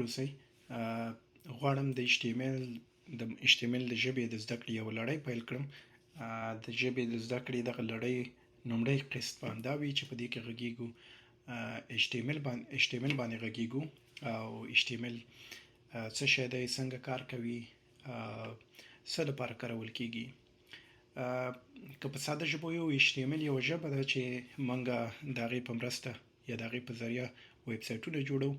اوسئ. غواړم د HTML د ژبې د زده کړې یوه لړۍ پیل کړم. د ژبې د زده کړې دغه لړۍ لومړی قسط به همدا وي چې په دې کې غږیږو HTML باندې غږیږو او HTML څه شی دی، څنګه کار کوي، څه لپاره کارول کیږي. که په ساده ژبه وایو، HTML یوه ژبه ده چې موږ د هغې په مرسته یا د هغې په ذریعه ویب سایټونه جوړو.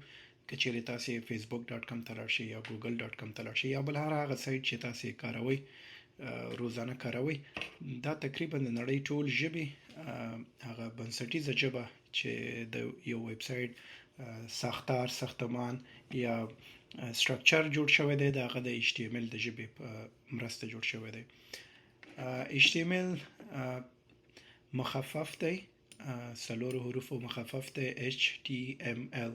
که چیرې تاسې facebook.com ته لاړ شئ یا google.com ته لاړ شئ یا بل هر هغه سایټ چې تاسې کاروئ، روزانه کاروئ، دا تقریبا د نړۍ ټول ژبې هغه بنسټیزه ژبه چې د یو ویب سایټ ساختمان یا سټرکچر جوړ شوی دی، د هغه د HTML د ژبې په مرسته جوړ شوی دی. HTML مخفف دی، څلورو حروفو مخفف دی، HTML،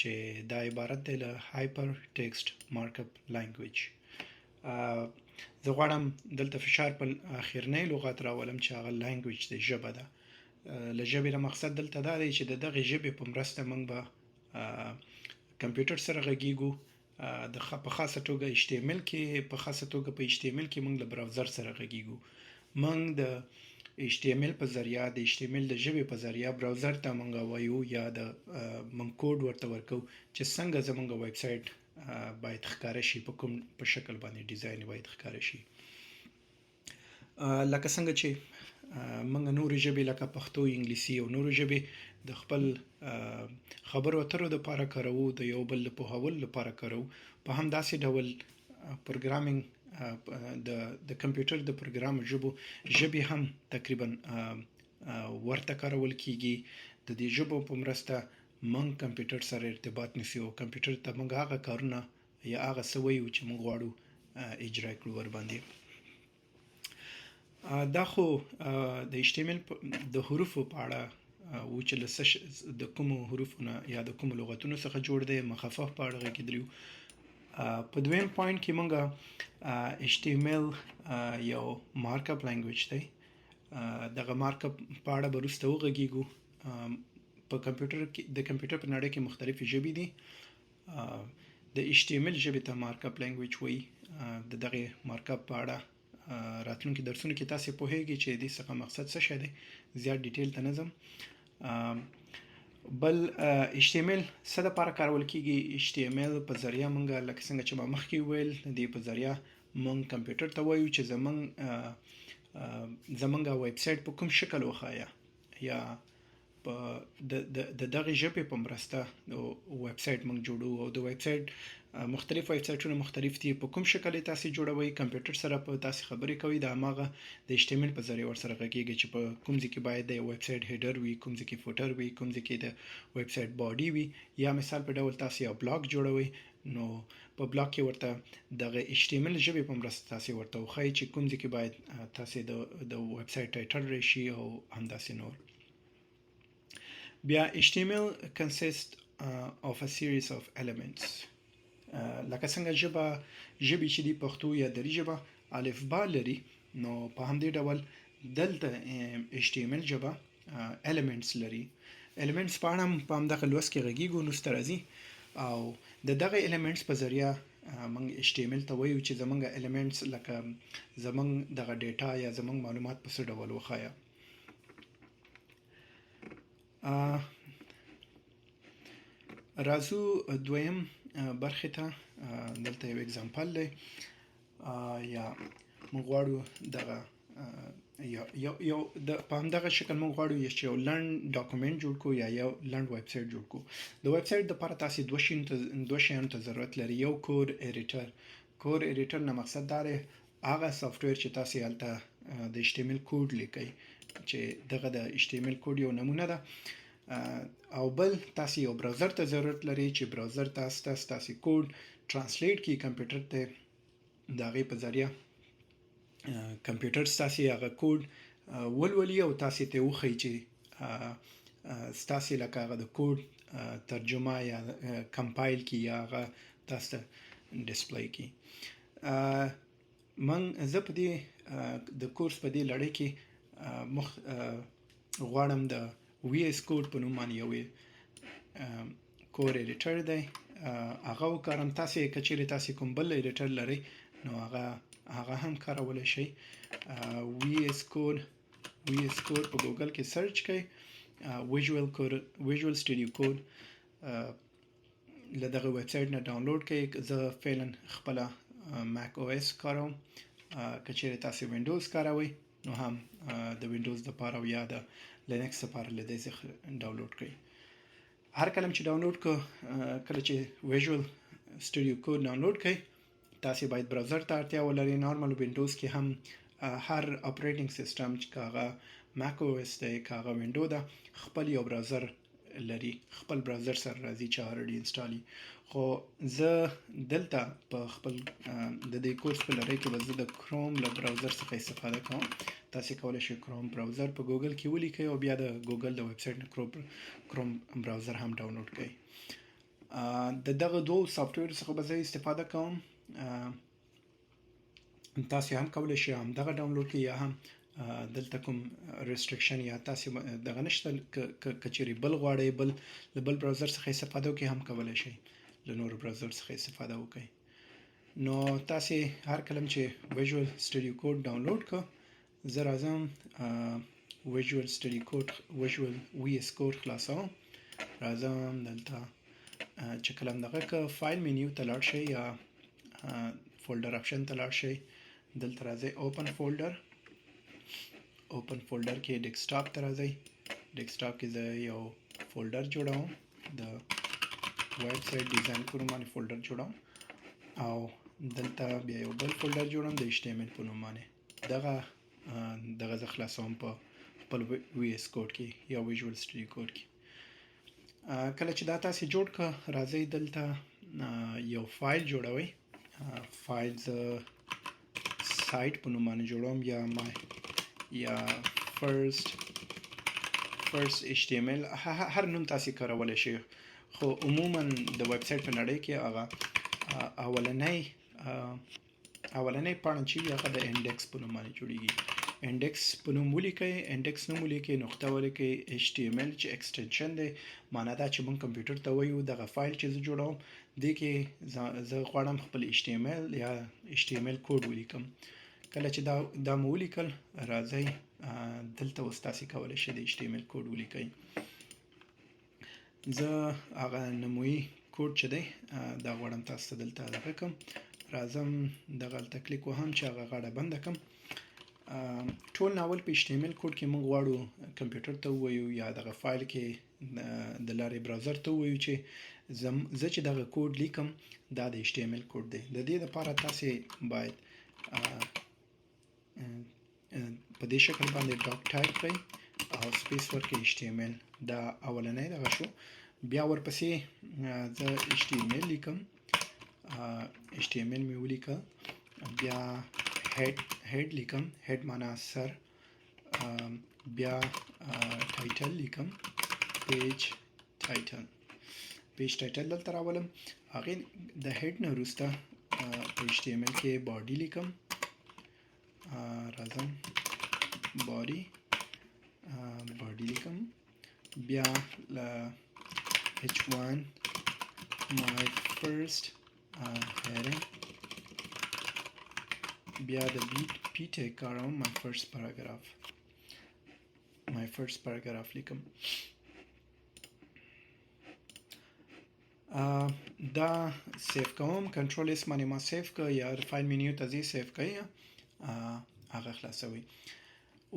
چې دا عبارت دی له هایپر ټیکسټ مارک اپ لینګویج. زه غواړم دلته فشار په اخرنی لغت راولم چې هغه لینګویج دی، ژبه ده. له ژبې نه مقصد دلته دا دی چې د دغې ژبې په مرسته موږ به کمپیوټر سره غږیږو. په خاصه توګه HTML کې موږ له براوزر سره غږیږو. موږ د HTML په ذریعه، د HTML د ژبې په ذریعه براوزر ته موږ وایو یا موږ کوډ ورته ورکو چې څنګه زموږ ویب سایټ باید ښکاره شي، په شکل باندې ډیزاین باید ښکاره شي. لکه څنګه چې موږ نورې ژبې لکه پښتو، انګلیسي او نورې ژبې د خپل خبرو اترو لپاره کاروو، د یو بل د پوهولو لپاره کاروو، په همداسې ډول پروګرامینګ د کمپیوټر د پروګرام ژبې هم تقریبا ورته کارول کیږي. د دې ژبو په مرسته موږ کمپیوټر سره ارتباط نیسو او کمپیوټر ته موږ هغه کارونه یا هغه څه وایو چې موږ غواړو اجرا کړو ورباندې. دا خو د HTML د حروفو په اړه و چې د کومو حروفو نه یا د کومو لغتونو څخه جوړ دی، مخفف په اړه غږېدلو. په دویم پوینټ کې موږ HTML یو مارک اپ لینګویج دی. دغه مارک اپ په اړه به وروسته وغږیږو. د کمپیوټر په نړۍ کې مختلفې ژبې دي. د HTML ژبې ته مارک اپ لینګویج وایي. د دغې مارک اپ په اړه راتلونکي درسونو کې تاسې پوهیږئ چې دې څخه مقصد څه شی دی. زیات ډیټیل ته نه ځم. بل HTML څه لپاره کارول کیږي؟ HTML په ذریعه موږ لکه څنګه چې ما مخکې وویل، دې په ذریعه موږ کمپیوټر ته وایو چې زمونږ ویب سایټ په کوم شکل وښایه، یا د دغې ژبې په مرسته ویب سایټ موږ جوړو. او د ویب سایټ مختلف ویب سایټونه مختلف دي، په کوم شکل یې تاسې جوړوئ، کمپیوټر سره په تاسې خبرې کوئ، د هماغه د HTML په ذریعه ورسره غږیږي چې په کوم ځای کې باید د ویب سایټ هیډر وي، کوم ځای کې فوټر وي، کوم ځای کې د ویب سایټ باډي وي. یا مثال په ډول تاسې یو بلاګ جوړوئ، نو په بلاګ کې ورته دغه HTML ژبې په مرسته تاسې ورته وښایئ چې کوم ځای کې باید تاسې د ویب سایټ ټایټل راشي او همداسې نور. بیا HTML consists of a series of elements. لکه څنګه ژبې چې دی پښتو یا دري ژبه الفبا لري، نو په همدې ډول دلته HTML ژبه elements لري. elements په اړه په همدغه لوست کې غږیږو، نو راځي او د دغه elements په ذریعه موږ HTML ته وایو چې زمونږ elements لکه زمونږ دغه ډیټا یا زمونږ معلومات په څه ډول وښایه. راځو دویم برخې ته. دلته یو اگزامپل دی، یا موږ غواړو دغه په همدغه شکل موږ غواړو یو لنډ ډاکومنټ جوړ کړو یا یو لنډ ویب سایټ جوړ کړو. د ویب سایټ لپاره تاسې دوه شیانو ته ضرورت لري. یو کور ایډیټر نه مقصد دا دی هغه سافټویر چې تاسې هلته د HTML کوډ لیکئ، چې دغه د HTML کوډ یو نمونه ده. او بل تاسې یو براوزر ته ضرورت لري چې براوزر تاسې کوډ ترانسلیټ کړي کمپیوټر ته. د هغې په ذریعه کمپیوټر ستاسې هغه کوډ ولولي او تاسې ته وښایي چې ستاسې لکه هغه د کوډ ترجمه یا کمپایل کړي یا هغه تاسو ته ډسپلی کړي. زه په دې د کورس په دې لړۍ کې غواړم د VS کوډ په نوم باندې یو کور ایډیټر دی هغه وکړم. تاسو کچېرې تاسو کوم بل ایډیټر لرئ نو هغه هم کارولای شئ. VS Code په ګوګل کې سرچ کړئ. ویژوال سټوډیو کوډ له دغه ویب سټ نه ډاونلوډ کړئ. زه فعلا خپل ماک او اس کاروم. کچېرې تاسو وینډوز کاروئ نو هم د وینډوز لپاره او یا د لینکس لپاره له دې څخه ډاونلوډ کړئ. هر کله چې ډاونلوډ کله چې ویژوال سټوډیو کوډ ډاونلوډ کړئ تاسو باید براوزر ته اړتیا ولرئ. نارمل وینډوز کې هم هر اپریټینګ سیستم چې کاغه ماک او اس دی کاغه وینډو ده خپل یو براوزر لري، خپل براوزر سره راځي چې already انسټالي. خو زه دلته په خپل د دې کورس په لړۍ کې به زه د کروم له براوزر څخه استفاده کوم. تاسو کولی شئ کروم براوزر په ګوګل کې ولیکئ او بیا د ګوګل د ویب سټ نه کروم براوزر هم ډاونلوډ کړئ. د دغه دوه سافټویر څخه به زه استفاده کوم. تاسو هم کولی شئ هم دغه ډاونلوډ کړئ یا هم دلته کوم ریستریکشن یا تاسو دغه نشته کچېرې بل غواړئ بل براوزر څخه استفاده وکړئ هم کولی شئ له نورو براوزر څخه استفاده وکړئ. نو تاسو هر کله چې ویژوال سټوډیو کوډ ډاونلوډ کړئ زه راځم ویژوال سټوډیو کوډ ویژوال وی اس کوډ خلاصوم. راځم دلته چې کله دغه فایل مینیو ته لاړ شئ یا فولډر اپشن ته لاړ شئ. دلته راځئ اوپن فولډر کې ډیسکټاپ ته راځئ. ډیسکټاپ کې زه یو فولډر جوړوم، د ویب سټ ډیزاین په نوم باندې فولډر جوړوم او دلته بیا یو بل فولډر جوړوم د HTML په نوم باندې. دغه زه خلاصوم په خپل VS کوډ کې یا ویژوال سټوډیو کوډ کې. کله چې دا تاسو جوړ کړه راځئ دلته یو فایل جوړوئ. فایل زه سایت په نوم باندې جوړوم یا فرست HTML هر نوم تاسو کارولی شئ. خو عموما د ویب سټ په نړۍ کې هغه اولنۍ پاڼه چې هغه د انډیکس په نوم باندې جوړیږي. انډیکس په نوم ولیکئ، انډیکس نوم ولیکئ، نقطه ولیکئ، HTML چې ایکسټنشن دی معنا دا چې موږ کمپیوټر ته وایو. دغه فایل چې زه جوړوم دې کې زه غواړم خپل HTML یا HTML کوډ ولیکم. کله چې دا مو ولیکل راځئ دلته اوس تاسو کولی شئ د HTML کوډ ولیکئ. زه هغه نموي کوډ چې دی دا غواړم تاسو ته دلته دغه کړم. راځم دغه هلته کلیک وهم چې هغه غاړه بنده کړم. ټول ناول په HTML کوډ کې موږ غواړو کمپیوټر ته ووایو یا دغه فایل کې د لارې براوزر ته ووایو چې زه چې دغه کوډ لیکم دا د HTML کوډ دی. د دې لپاره تاسو باید په دې شکل باندې ډاک ټایپ کړئ او سپیس ورکړئ HTML. دا اولنۍ دغه شو. بیا ورپسې زه HTML لیکم. HTML مې ولیکه. بیا هیډ لیکم، هیډ معنا سر. بیا ټایټل لیکم، پیج ټایټل دلته راولم. هغې د هیډ نه وروسته په HTML کې باډي لیکم. راځم باډي لیکم. بیا H1 my first heading. بیا د P tag کاروم. my first paragraph لیکم. دا سیف کوم، کنټرول اس باندې ما سیف کړ یا فایل مینیو ته ځئ سیف کړئ هغه خلاصوي.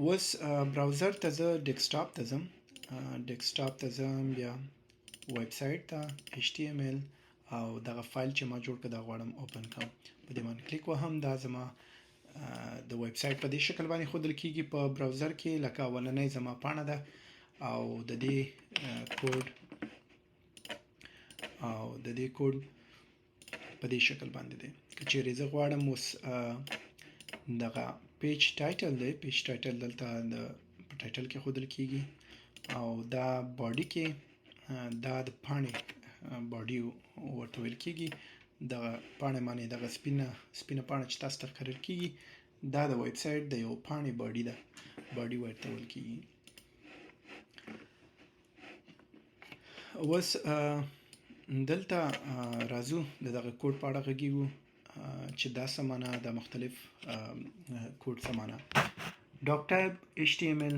اوس براوزر ته زه ډیسکټاپ ته ځم بیا ویب سایت ته HTML او دغه فایل چې ما جوړ کړ دا غواړم اوپن کړم. په دې باندې کلیک وهم. دا زما د ویب سایت په دې شکل باندې ښودل کیږي په براوزر کې لکه اولنۍ زما پاڼه ده او د دې کوډ په دې شکل باندې دی. که چیرې زه غواړم اوس دغه پیج ټایټل دی، پیج ټایټل دلته په ټایټل کې ښودل کیږي او دا باډي کې دا د پاڼې باډي ورته ویل کیږي. دغه پاڼې باندې دغه سپینه پاڼه چې تاسو ته ښکارل کیږي دا د ویب سایت د یو پاڼې باډي ده، باډي ورته ویل کیږي. اوس دلته راځو د دغه کوډ په اړه غږیږو چې دا سمانه د مختلف کوډ سمانه ډاک ټایپ HTML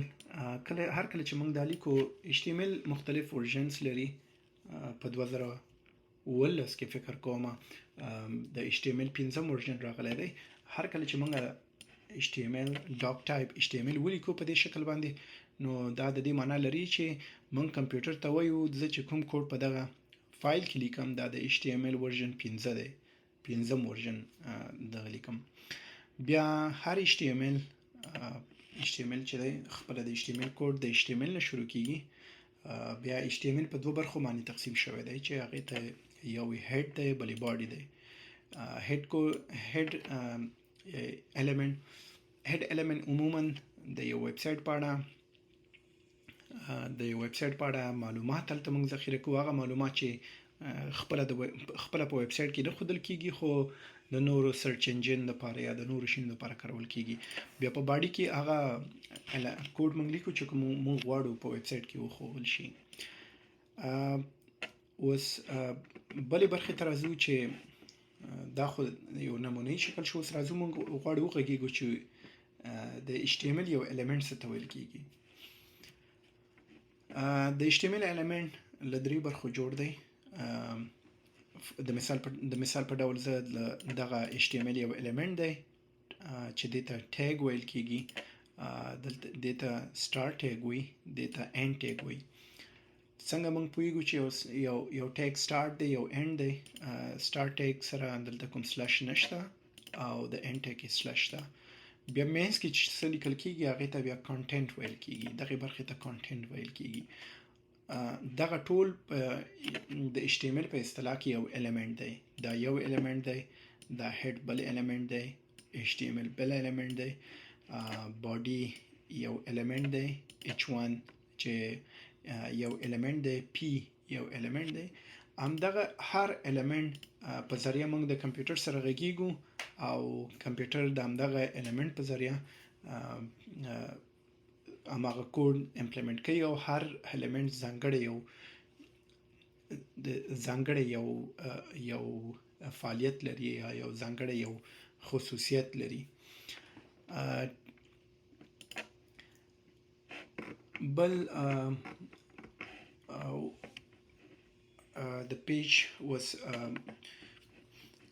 هر کله چې موږ دا لیکو HTML مختلف ورژنز لري په 2019 کې فکر کوم د HTML 15 ورژن راغلی دی هر کله چې موږ HTML ډاک ټایپ HTML ولیکو په دې شکل باندې نو دا د دې معنی لري چې موږ کمپیوټر ته وایو چې کوم کوډ په دغه فایل کې لیکم دا د HTML ورژن 15 دی 15 ورژن دغه لیکم بیا هر HTML چې دی خپل د HTML کوډ د HTML نه شروع کیږي بیا HTML په دوه برخو باندې تقسیم شوی دی چې هغه ته یو هډ دی بلې باډي دی هډ element عموما د یو ویب سټ په اړه معلومات تلته موږ ذخیره کوو هغه معلومات چې خپل په ویب سټ کې نه ښودل کیږي خو د نورو سرچ انجن لپاره یا د نورو شینو لپاره کارول کیږي بیا په باډي کې هغه کوډ موږ لیکو چې موږ غواړو په ویب سټ کې وښودل شي اوس بلې برخې ته راځو چې دا خو یو نمونه‌ای شکل شو اوس راځو موږ غواړو وغږیږو چې د HTML یو element څه ته ویل کیږي د HTML element له درې برخو جوړ دی د مثال په ډول زه دغه HTML یو element دی چې دته ټیګ ویل کیږي دلته دته سٹار ټیګ وي دته end ټیګ وي څنګه موږ پوهیږو چې یو ټیګ سٹارټ دی یو end دی سٹارټ ټیګ سره دلته کوم سلاش نشته او د end ټیګ سلاش ده بیا مینس کې چې څه لیکل کیږي هغه ته بیا کانټینټ ویل کیږي دغه برخه ته کانټینټ ویل کیږي دغه ټول د HTML په اصطلاح کې یو element دی دا یو element دی دا head بل element دی HTML بل element دی body یو element دی h1 چې یو element دی p یو element دی همدغه هر element په ذریعہ موږ د کمپیوټر سره غږیږو او کمپیوټر د همدغه element په ذریعہ اماغه کوډ امپلیمنٹ کوي او هر element ځانګړی یو فعالیت لري یا یو ځانګړی یو خصوصیت لري بل the page was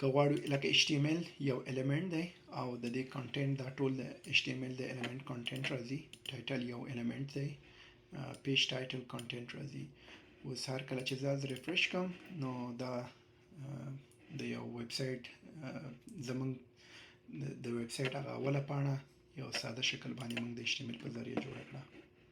کغواړو لکه HTML یو element دی او د دې کنټینټ دا ټول د HTML د element کنټینټ راځي ټایټل یو element دی پیج ټایټل کنټینټ راځي اوس هر کله چې زه ریفرش کوم نو دا د یو ویب سټ زمونږ د ویب سټ هغه اوله پاڼه یو ساده شکل باندې موږ د HTML په ذریعہ جوړ کړه